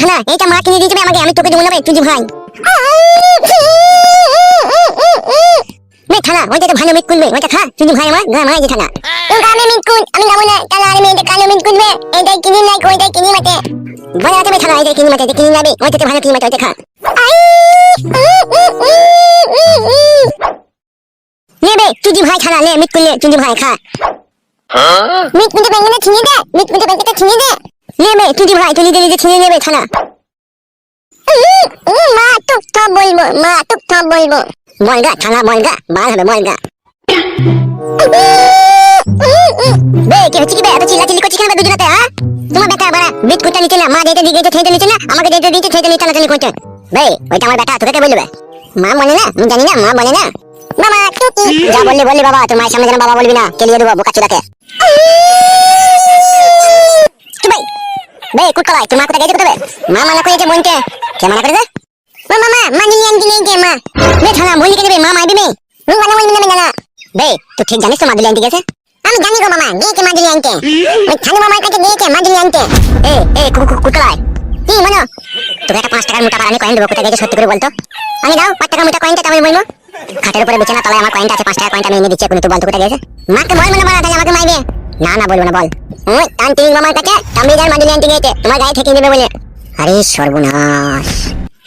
থানা এটা মা কিনে দিয়েছে আমাকে, আমি তোকে দেবো না বে তুই ভাই। বে থানা ওইটা তো ভালো মিট কুনবে, ওইটা খা তুই ভাই আমার গা মাই যে থানা। তো গামে মিট কুন আমি যাবো না, কালা আর মেয়ে কালো মিট কুনবে, এইটাই কিনি না ওইটাই কিনি মাতে। বলে আছে বে থানা এইটাই কিনি মাতে, কিনি নাবে ওইটা তো ভালো কিনি মাতে, ওইটা খা। নে বে তুই ভাই থানা নে মিট কুনলে তুই ভাই খা। মিট কুনতে বেঙ্গনে ছিনিয়ে দে, মিট কুনতে বেঙ্গনে ছিনিয়ে দে। নে বে তুই ভাই তুই নিজে ছিনিয়ে নেবে থানা। মা টুক টপ বলবো, মা টুক টপ বলবো। বলগা থানা বলগা বার হবে বলগা। বে কি হচ্ছে কি বে, এত চিল্লাচিল্লি করছিস কেন বে দুজনাতে? হ্যাঁ তোমার বেটা বাড়া বিট কুটা নিচে না, মা দিতে দিতে খেতে নিচে না, আমাকে দিতে দিতে খেতে নিচে টানাটানি করছে। বে ওইটা আমার বেটা, তোকে কে বলবে? মা বলে না, আমি জানি না, মা বলে না। মামা টুকি যা বললি বললি বাবা, তোর মায়ের সামনে যেন বাবা বলবি না, কেলিয়ে দেবো বোকাচোদাকে। বে কুটকলাই তুই মা কোথায় গেছে কোথায়? মা মানা করেছে বোনকে। কে মানা করেছে? মামা মানি আনতে নেই কে মা? বে থানা বললি কে দেবে, মা মারবি বে। মানা বলবি না না। বে তুই ঠিক জানিস তো মাদুলি আনতে গেছে? আমি জানি গো মামা, গেছে মাদুলি আনতে। ওই থানা মামার কাছে গেছে মাদুলি আনতে। কুটকলাই কি মানো? তোকে একটা 5 টাকার মোটা বাড়ানি কয়েন দেবো, কোথায় গেছে সত্যি করে বলতো? আমি দাও 5 টাকার মোটা কয়েনটা, তাহলে বলবো। খাটের উপরে বিছানা তলায় আমার কয়েনটা আছে, 5 টাকার কয়েনটা আমি এনে দিচ্ছি, তুই বলতো কোথায় গেছে? মাকে বল মানে বাড়া, তাহলে আমাকে মারবে। না না বলবো না, বল। ওই তান্ত্রিক মামার কাছে তাম্বিদার মাদুলি আনতে গেছে, তোমার গায়ে ঠেকিয়ে দেবে বলে। আরে সর্বনাশ,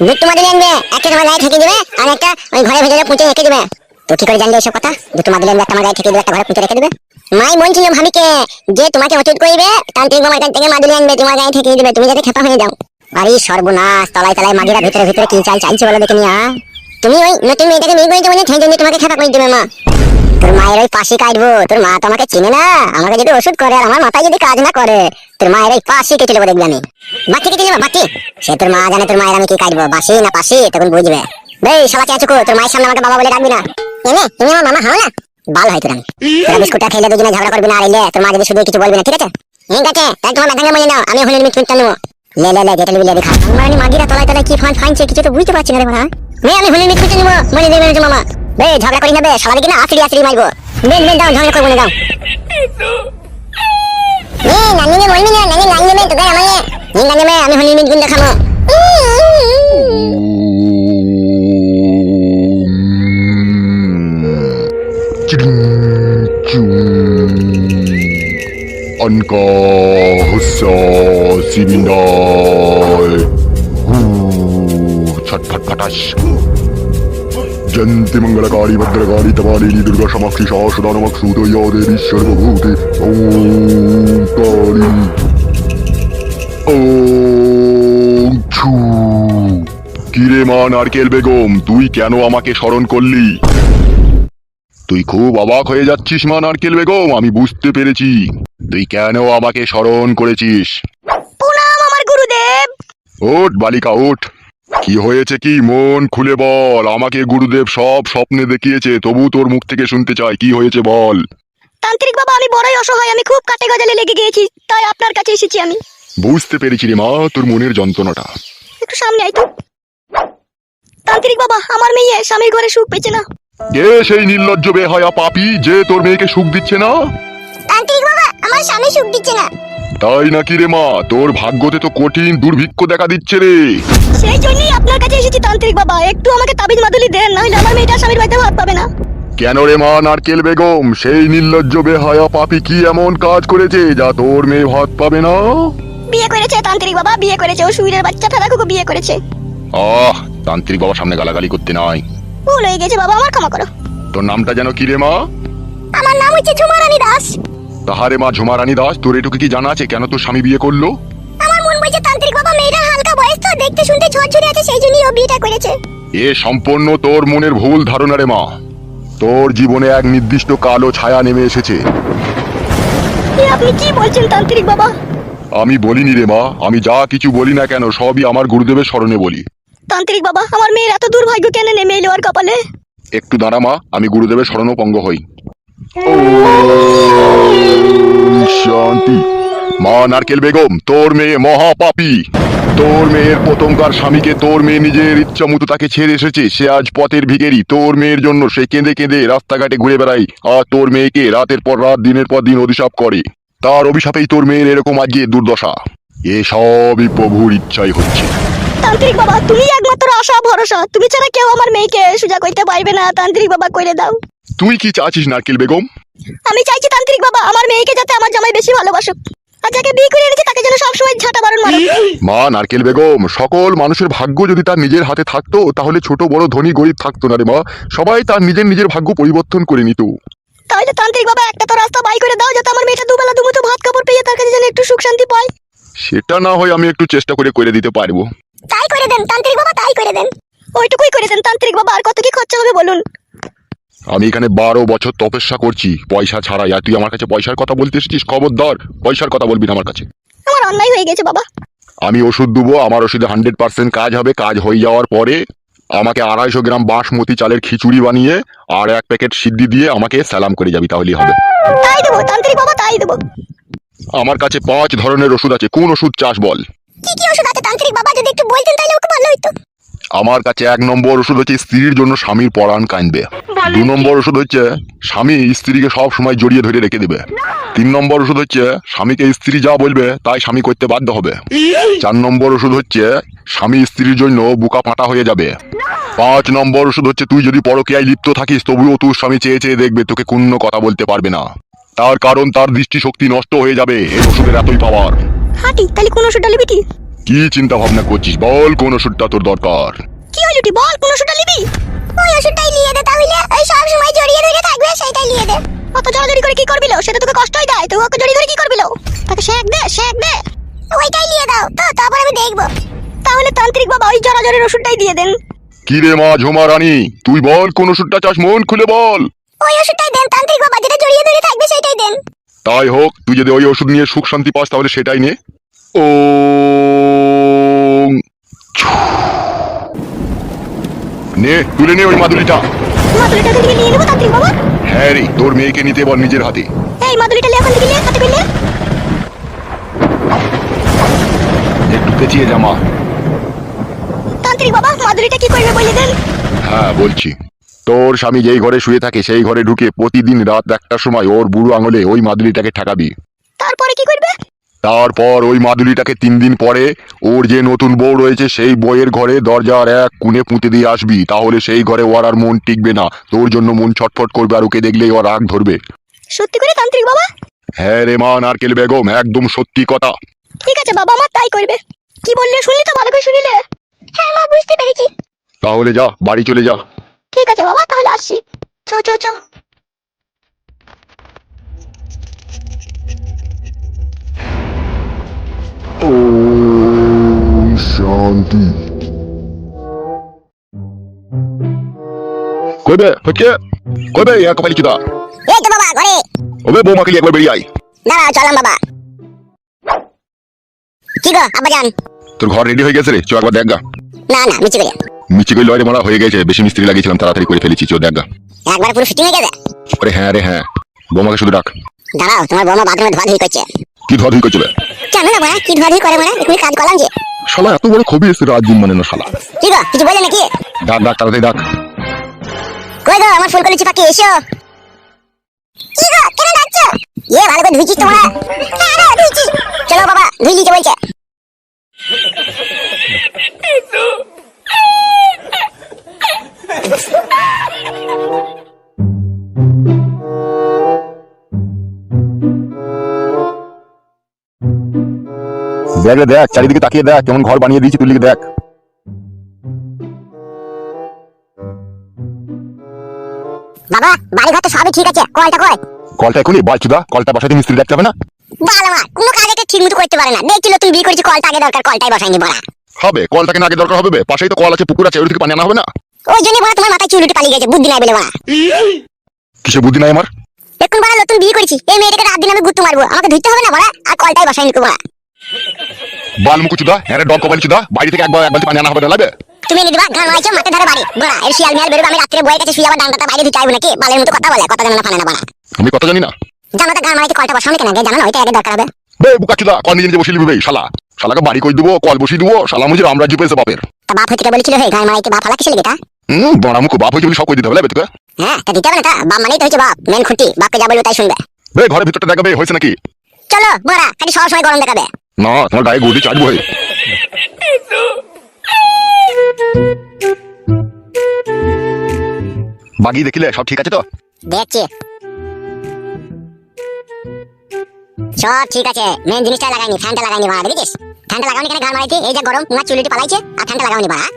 দুটো মাদুলি আনবে, একটা তোমার গায়ে ঠেকিয়ে দেবে আর একটা ওই ঘরে ভেতরে পুঁতে রেখে দেবে। তো কি করে জানলে এসব কথা? দুটো মাদুলি আনবে, একটা আমার গায়ে ঠেকিয়ে দেবে, একটা ঘরে পুঁতে রেখে দেবে। মাই বলছিল ভাবিকে যে তোমাকে অচুত করবে, তান্ত্রিক মামার কাছ থেকে মাদুলি আনবে, তোমার গায়ে ঠেকিয়ে দেবে, তুমি যাতে খেপা হয়ে যাও। আরে সর্বনাশ, তলায় তলায় মাগিরা ভিতরে ভিতরে কি চাইছে বলে দেখে নিয়া। তুমি ওই নতুন মেয়েটাকে বিয়ে করেছো বলে সেই জন্য তোমাকে খেপা করে দেবে মা। তোর মায়ের ওই পাশে কাটবো, তোর মা তো আমাকে চিনে না, আমাকে যদি ওষুধ করে আর আমার মাথায় যদি কাজ না করে, তোর মায়ের ওই পাশে কেটে নেবো দেখবি আমি। বাচ্চা কেটে নেবো বাচ্চি, সে তোর মা জানে তোর মায়ের আমি কি কাটবো, বাসি না পাশি তখন বুঝবে। বেই সবাই চেঁচুকো, তোর মায়ের সামনে আমাকে বাবা বলে ডাকবি না। এনে তুমি আমার মামা হও না, বাল হয় তোর। আমি তোরা বিস্কুটটা খেলে দুজনে ঝগড়া করবি না, আর এলে তোর মা যদি শুধু কিছু বলবি না, ঠিক আছে? ঠিক আছে, তাই তোমার মাথাকে বলে নাও, আমি হলের মিট নাও। লে লে লে যেটা লিবি দেখা। মানে মাগিরা তলায় তলায় কি ফানছে কিছু তো বুঝতে পারছি না রে ভাড়া। আমি হলের মিট নেবো বলে দেবে মামা। বে ঝগড়া করি না বে, শালা দেখি না আসড়ি আসড়ি মারবো। বেন দাও ঝগড়া করবো না, দাও। নানি বলবি না, নানি লাইন নেবে তোকে আমাকে। নিন নেবে, আমি হলি মিট গুণ দেখাবো। Anka hussa simindai छटफट फटाश जयंती मंगलकारी भद्रकारी तवारिणी दुर्गा समाक्षी शाश्वता नमः देवी सर्वभूते ओम काली ओम छू কিরে মা নারকেল বেগম, তুই কেন আমাকে স্মরণ করলি? তুই খুব অবাক হয়ে যাচ্ছিস মা নারকেল বেগম, আমি বুঝতে পেরেছি তুই কেন আমাকে স্মরণ করেছিস। প্রণাম আমার গুরুদেব। ওঠ বালিকা ওঠ, কি হয়েছে কি মন খুলে বল, আমাকে গুরুদেব সব স্বপ্নে দেখিয়েছে, তবু তোর মুখ থেকে শুনতে চাই কি হয়েছে বল। তান্ত্রিক বাবা আমি বড়ই অসহায়, আমি খুব কাটে গজালে লেগে গিয়েছি, তাই আপনার কাছে এসেছি আমি। বুঝতে পেরেছি রে মা তোর মনের যন্ত্রণাটা। একটু সামনে আয় তো। তান্ত্রিক বাবা আমার মেয়ে স্বামীর ঘরে সুখ পেয়েছে না। কে সেই নির্লজ্জ বেহায়া পাপী যে তোর মেয়েকে সুখ দিচ্ছে না? তান্ত্রিক বাবা আমার স্বামী সুখ দিচ্ছে না। তাই নাকি রে মা, তোর ভাগ্যতে তো কঠিন দুর্ভিক্ষ দেখা দিচ্ছে রে। সেই জন্যই আপনার কাছে এসেছি তান্ত্রিক বাবা, একটু আমাকে তাবিজ মাদুলি দেন, নইলে আমার মেয়েটা স্বামীর বাড়িতে ভাত পাবে না। কেন রে মা নারকেল বেগম, সেই নির্লজ্জ বেহায়া পাপী কি এমন কাজ করেছে যা তোর মেয়ে ভাত পাবে না? বিয়ে করেছে তান্ত্রিক বাবা, বিয়ে করেছে, ও সুইরের বাচ্চা ঠাকুরকে বিয়ে করেছে। তান্ত্রিক বাবার সামনে গালাগালি করতে নাই। ভুল হয়ে গেছে বাবা, আমার ক্ষমা করো। তোর নামটা যেন কি রে মা? আমার নাম হচ্ছে ঝুমারানী দাস। তাহারে মা ঝুমারানী দাস, তোর এটুকু কি জানা আছে কেন তোর স্বামী বিয়ে করলো? আমার মন বলছে তান্ত্রিক বাবা মেয়েটা হালকা বয়স তো, দেখতে শুনতে ঝরঝরে আছে, সেই জন্যই ও বিয়েটা করেছে। এ সম্পূর্ণ তোর মনের ভুল ধারণা রে মা, তোর জীবনে এক নির্দিষ্ট কালো ছায়া নেমে এসেছে। আপনি কি বলছেন তান্ত্রিক বাবা? আমি বলিনি রে মা, আমি যা কিছু বলি না কেন সবই আমার গুরুদেবের স্মরণে বলি। তান্ত্রিক বাবা আমার মেয়ের এত দুর্ভাগ্য কেন নেমে এলো আর কপালে? একটু দাঁড়া মা, আমি গুরুদেবের শরণাপন্ন হই। শান্তি। মা নারকেল বেগম, তোর মেয়ে মহাপাপী, তোর মেয়ের প্রথমকার স্বামীকে তোর মেয়ে নিজের ইচ্ছা মতো তাকে ছেড়ে এসেছে, সে আজ পথের ভিখারি। তোর মেয়ের জন্য সে কেঁদে কেঁদে রাস্তাঘাটে ঘুরে বেড়ায়, আর তোর মেয়েকে রাতের পর রাত দিনের পর দিন অভিশাপ করে। তার অভিশাপেই তোর মেয়ের এরকম আজকে দুর্দশা। এসবই প্রভুর ইচ্ছাই হচ্ছে। তান্ত্রিক বাবা তুমি একমাত্র আশা ভরসা, তুমি ছাড়া কেউ আমার মেয়েকে সুজা করতে পারবে না। তান্ত্রিক বাবা করে দাও। তুই কি চাচ্ছিস নারকেল বেগম? আমি চাইছি তান্ত্রিক বাবা আমার মেয়েকে যাতে আমার জামাই বেশি ভালোবাসুক, আর যাকে বিয়ে করে এনেছে তাকে যেন সবসময় ঝাঁটা বারণ মারুক। মা নারকেল বেগম, সকল মানুষের ভাগ্য যদি তার নিজের হাতে থাকতো তাহলে ছোট বড় ধনী গরিব থাকতো না রে মা। সবাই তার নিজের নিজের ভাগ্য পরিবর্তন করে নিত। তাহলে তান্ত্রিক বাবা একটা তো রাস্তা বাই করে দাও, যাতে আমার মেয়েটা দুবেলা দুমুঠো ভাত কাপড় পেয়ে তার কাছে যেন একটু সুখ শান্তি পায়। সেটা না হয় আমি একটু চেষ্টা করে দিতে পারবো। তাই করে দেন তান্ত্রিক বাবা, তাই করে দেন। ওইটুকুই করে দেন তান্ত্রিক বাবা, আর কত কি খরচা হবে বলুন? আমি এখানে 12 বছর তপস্যা করছি পয়সা ছাড়াই, আর তুই আমার কাছে পয়সার কথা বলতে এসেছিস? খবরদার পয়সার কথা বলবি না আমার কাছে। আমার অন্যায় হয়ে গেছে বাবা। আমি ওষুধ দেবো, আমার ওষুধে 100% কাজ হবে। কাজ হয়ে যাওয়ার পরে আমাকে 250 গ্রাম বাসমতি চালের খিচুড়ি বানিয়ে আর 1 প্যাকেট সিদ্ধি দিয়ে আমাকে সালাম করে যাবি, তাহলেই হবে। তাই দেবো তান্ত্রিক বাবা, তাই দেবো। আমার কাছে 5 ধরনের ওষুধ আছে, কোন ওষুধ চাস বল? কি কি ওষুধ আছে তান্ত্রিক বাবা, যদি একটু বলতেন তাহলে ওকে ভালো হইতো। আমার কাছে 1 নম্বর ওষুধ হচ্ছে স্ত্রীর জন্য স্বামীর পরাণ কাঁদবে। 2 নম্বর ওষুধ হচ্ছে স্বামী স্ত্রীকে সব সময় জড়িয়ে ধরে রেখে দেবে। 3 নম্বর ওষুধ হচ্ছে স্বামীকে স্ত্রী যা বলবে তাই স্বামী করতে বাধ্য হবে। 4 নম্বর ওষুধ হচ্ছে স্বামী স্ত্রীর জন্য বুকা পাটা হয়ে যাবে। 5 নম্বর ওষুধ হচ্ছে তুই যদি পরকীয়ায় লিপ্ত থাকিস তবুও তোর স্বামী চেয়ে চেয়ে দেখবে, তোকে কোনো কথা বলতে পারবে না। তার কারণ তার দৃষ্টিশক্তি নষ্ট হয়ে যাবে। এই ওষুধের এতই পাওয়ার। হাঁটি তাহলে কোন ওষুধটা নিবি কি? কি চিন্তা ভাবনা করছিস বল, কোন ওষুধটা তোর দরকার? কি হলো টি, বল কোন ওষুধটা নিবি? ওই ওষুধটাই নিয়ে দে তাহলে, ওই সব সময় জড়িয়ে ধরে থাকবে সেটাই নিয়ে দে। অত জড়াজড়ি করে কি করবিলো? সেটা তোকে কষ্টই দেয়, তুই ওকে জড়িয়ে ধরে কি করবিলো? তাকে শেক দে, শেক দে। ওইটাই নিয়ে দাও তো, তারপর আমি দেখবো। তাহলে তান্ত্রিক বাবা ওই জড়াজড়ির ওষুধটাই দিয়ে দেন। কি রে মা ঝুমা রানী, তুই বল কোন ওষুধটা চাস, মন খুলে বল। ওই ওষুধটাই দেন তান্ত্রিক বাবা, যেটা জড়িয়ে ধরে থাকবে সেটাই দেন। তাই হোক, তুই যদি ওই ওষুধ নিয়ে সুখ শান্তি পাস তাহলে সেটাই নে। ও নে, তুলে নে ওই মাদুলিটা। মাদুলিটা থেকে নিয়ে নেবো তান্ত্রিক বাবা? হ্যাঁ রে, তোর মেয়েকে নিতে এবার নিজের হাতে। এই মাদুলিটা এখন থেকে নিয়ে হাতে পেলে। একটু পেঁচিয়ে জামা। তান্ত্রিক বাবা মাদুলিটা কি করবে বলে দেন। হ্যাঁ বলছি, তোর স্বামী যেই ঘরে শুয়ে থাকে সেই ঘরে ঢুকে প্রতিদিন রাত 1টার সময় ওর বুড়ো আঙুলে ওই মাদুলিটাকে ঠেকাবি। তারপরে কি করবে? তারপর ওই মাদুলিটাকে 3 দিন পরে ওর যে নতুন বউ রয়েছে সেই বইয়ের ঘরে দরজার এক কোণে পুঁতে দিয়ে আসবি। তাহলে সেই ঘরে ওর আর মন টিকবে না, তোর জন্য মন ছটফট করবে, আর ওকে দেখলেই ওর রাগ ধরবে। সত্যি করে তান্ত্রিক বাবা? হ্যাঁ রে মা নারকেল বেগম, একদম সত্যি কথা। ঠিক আছে বাবা, আমার তাই করবে। কি বললে শুনলি তো, ভালো করে শুনিলে? হ্যাঁ মা, বুঝতে পেরেছি। তাহলে যা, বাড়ি চলে যা। ঠিক আছে বাবা, তাহলে আসছি। চ চ চ। ও শান্তি। কইবে হচ্ছে কইবে এক কপালি চুদা। এই তো বাবা ঘরে। ওবে বৌমাকে নিয়ে একবার বেরিয়ে আয়। দাঁড়াও চলাম বাবা। কি গো আব্বাজান? তোর ঘর রেডি হয়ে গেছে রে, চ একবার দেখ গা। না না মিছি করে। মিচি কই লয় রে মারা, হয়ে গেছে, বেশি মিস্ত্রি লাগিয়েছিলাম, তাড়াতাড়ি করে ফেলেছি, চ দেখ গা। একবার পুরো ফিটিং হয়ে গেছে। আরে হ্যাঁ রে হ্যাঁ, বৌমাকে শুধু ডাক। দাঁড়াও, তোমার বৌমা বাথরুমে ধোয়াধুয়ি করছে। কি ধোয়াধুয়ি করছে বে? জানো না বড়া কি ধোয়াধুয়ি করে বড়া? এখনই কাজ করলাম যে। শালা এত বড় খবি এসে রাত দিন মানে না শালা। কি গো কিছু বলে নাকি? ডাক ডাক তাড়াতাড়ি ডাক। কই গো আমার ফুলকলি চিপাকে এসো। কি গো কেন ডাকছো? ভালো করে ধুইছিস তোমরা? হ্যাঁ রে ধুইছি। চলো বাবা ধুই নিতে বলছে। দেখ রে দেখ, চারিদিকে তাকিয়ে দেখ কেমন ঘর বানিয়ে দিয়েছি, তুই লিখে দেখ। বাবা বাড়ি ঘর তো সবই ঠিক আছে, কলটা কই? কলটা এখনই বালচুদা, কলটা বসাতে মিস্ত্রি দেখতে হবে না? বাল আমার কোনো কাজ একটা ঠিক মতো করতে পারে না। দেখছিল তুমি বিয়ে করেছি, কলটা আগে দরকার, কলটাই বসাইনি বড়া। হবে, কলটাকে না আগে দরকার হবে বে? পাশেই তো কল আছে, পুকুর আছে, ওই থেকে পানি আনা হবে না? ওই জন্য বড়া তোমার মাথায় চুল উঠে পালিয়ে গেছে, বুদ্ধি নাই বলে বড়া। কিসে বুদ্ধি নাই আমার? এখন বড়া নতুন বিয়ে করেছি, এই মেয়েটাকে রাত দিন আমি গুত্তু মারবো, আমাকে ধুইতে হবে না বড়া? আর কলটাই বসাইনি বড়া। বালমুকুচুদা, হ্যাঁ রে ডগ কপালিচুদা, বাড়ি থেকে এক বালতি পানি আনা হবে না লাগবে? তুমি এনে দিবা গান মাইছো মাঠে ধারে বাড়ি বড়া। এর শিয়াল মিয়াল বেরোবে, আমি রাত্রে বইয়ের কাছে শুয়ে আবার ডান্ডাটা বাইরে ধুতে আইবো নাকি? বালের মতো কথা বলে, কথা জানে না ফানে না বড়া। আমি কথা জানি না? জানো তো গান মারাইতে কলটা বসানো কেন আগে? জানো না ওইটা আগে দরকার হবে। বে বুকাচুদা, কল নিজে নিজে বসিয়ে নিবি বে শালা। শালাকে বাড়ি কই দেবো, কল বসিয়ে দেবো, শালা মুজির আমরা পেয়েছে বাপের। তা বাপ হইতে বলেছিল হে গান মারাইতে, বাপ হালা কিসে লেগে তা? বড়া মুখ বাপ হয়েছে বলে সব কই দিতে হবে লাগবে তোকে? হ্যাঁ তা দিতে হবে না তা? বাপ মানেই তো হচ্ছে বাপ, মেন খুঁটি, বাপকে যা বলবো তাই শুনবে। বে ঘরের ভিতরটা দেখাবে হয়েছে নাকি? চলো বড়া, খালি সব সময় গরম দেখাবে। না তোমার গায়ে গুটি চাটবো হে। বাগি দেখিলে সব ঠিক আছে তো? দেখছি সব ঠিক আছে, মেন জিনিসটা লাগাইনি, ফ্যানটা লাগাইনি বাড়া, দেখেছিস? ফ্যানটা লাগাওনি কেন? গান মারাইছে, এই যে গরম তোমার চুলিটি পালাইছে আর ফ্যানটা লাগাওনি বাড়া।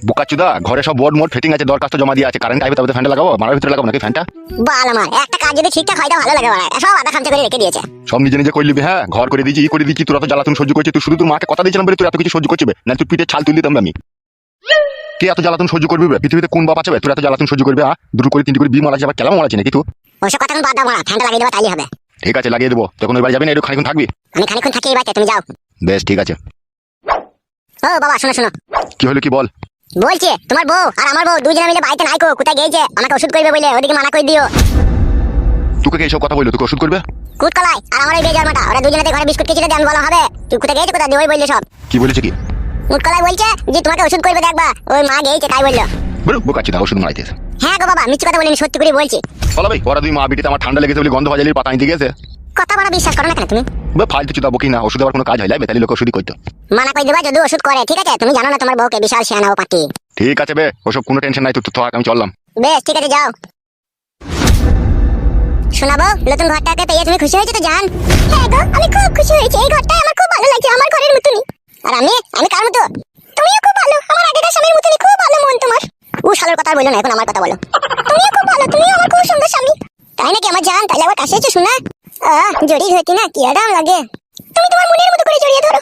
বোকাচুদা, ঘরে সব বোর্ড মোড ফিটিং আছে, দরখাস্ত জমা দিয়ে আছে, কারেন্ট আইবে তবে তো ফ্যানটা লাগাবো, মারার ভিতরে লাগাবো নাকি ফ্যানটা? বাল আমার একটা কাজ যদি ঠিকঠাক হয় তো ভালো লাগে বাড়া, সব আধা খামচা করে রেখে দিয়েছে। সব নিজে নিজে করে নিবি। হ্যাঁ, ঘর করে দিয়েছি, ই করে দিচ্ছি, তোরা তো জ্বালাতন সহ্য করছিস। তুই শুধু তোর মাকে কথা দিয়েছিলাম বলে তুই এত কিছু সহ্য করছিস, না তুই পিঠে ছাল তুলে দিতাম আমি। কে এত জ্বালাতন সহ্য করবি বে? পৃথিবীতে কোন বাপ আছে বে তুই এত জ্বালাতন সহ্য করবি? দুটো করে তিনটি করে বি মারা যাবে, কেলাম মারাচ্ছি নাকি তুই? ওসব কথা বাদ দাও বাড়া, ফ্যানটা লাগিয়ে দেবো তাইলে হবে। ঠিক আছে, লাগিয়ে দেবো। তখন ওই বাড়ি যাবি না, একটু খানিক্ষণ থাকবি? আমি খানিকক্ষণ থাকি এই বাড়িতে, তুমি যাও। বেশ ঠিক আছে। ও বাবা শোনো শোনো, কি হলো কি বল? বলছি তোমার বউ আর আমার বউ দুজনে মিলে বাড়িতে নাই কো, কোথায় গেছে? আমাকে ওষুধ করবে বলে ওদিকে মানা করে দিও। তোকে এইসব কথা বললো? তোকে ওষুধ করবে? কুটকলাই আর আমার ওই বেজন্মাটা, ওরা দুজনেতে ঘরে বিস্কুট খেয়েছিল, আমি বলা হবে তুই কোথায় গেছে, কোথায় ওই বললে সব। কি বলেছে কি? কুটকলাই বলছে যে তোমাকে ওষুধ করবে, দেখবা ওই মা গেছে তাই বললো। বলো বোকাচুদা, ওষুধ মারাইতেছে। হ্যাঁ গো বাবা, মিথ্যে কথা বলিনি, সত্যি করে বলছি। বলো ভাই, ওরা দুই মা বিটিতে আমার ঠান্ডা লেগেছে বলে গন্ধ ভাজালির পাতা আনতে গেছে। কথা বলা বিশ্বাস করো না কেন তুমি? ফালতু চুদা বকি না, ওষুধ দেওয়ার কোনো কাজ হয় না, বেতালি লোক ওষুধই করতো। মানা করে দেবা যদি ওষুধ করে, ঠিক আছে? তুমি জানো না তোমার বউকে বিশাল শিয়ানা ও পাটি। ঠিক আছে বে, ওসব কোনো টেনশন নাই, তুই থাক, আমি চললাম। বেশ ঠিক আছে, যাও। শোনাবো, নতুন ঘরটাকে পেয়ে তুমি খুশি হয়েছো তো জান? হ্যাঁ গো, আমি খুব খুশি হয়েছি, এই ঘরটা আমার খুব ভালো লাগছে, আমার ঘরের মতনই। আর আমি কার মতো? তুমিও খুব ভালো, আমার আগেকার স্বামীর মতনই, খুব ভালো মন তোমার। ও শালোর কথা বললো না, এখন আমার কথা বলো। তুমিও খুব ভালো, তুমিও আমার খুব সুন্দর স্বামী। তাই নাকি আমার জান? তাহলে আবার কাছে এসো শোনা। জড়িয়ে ধরতি না কি আরাম লাগে। তুমি তোমার মনের মতো করে জড়িয়ে ধরো।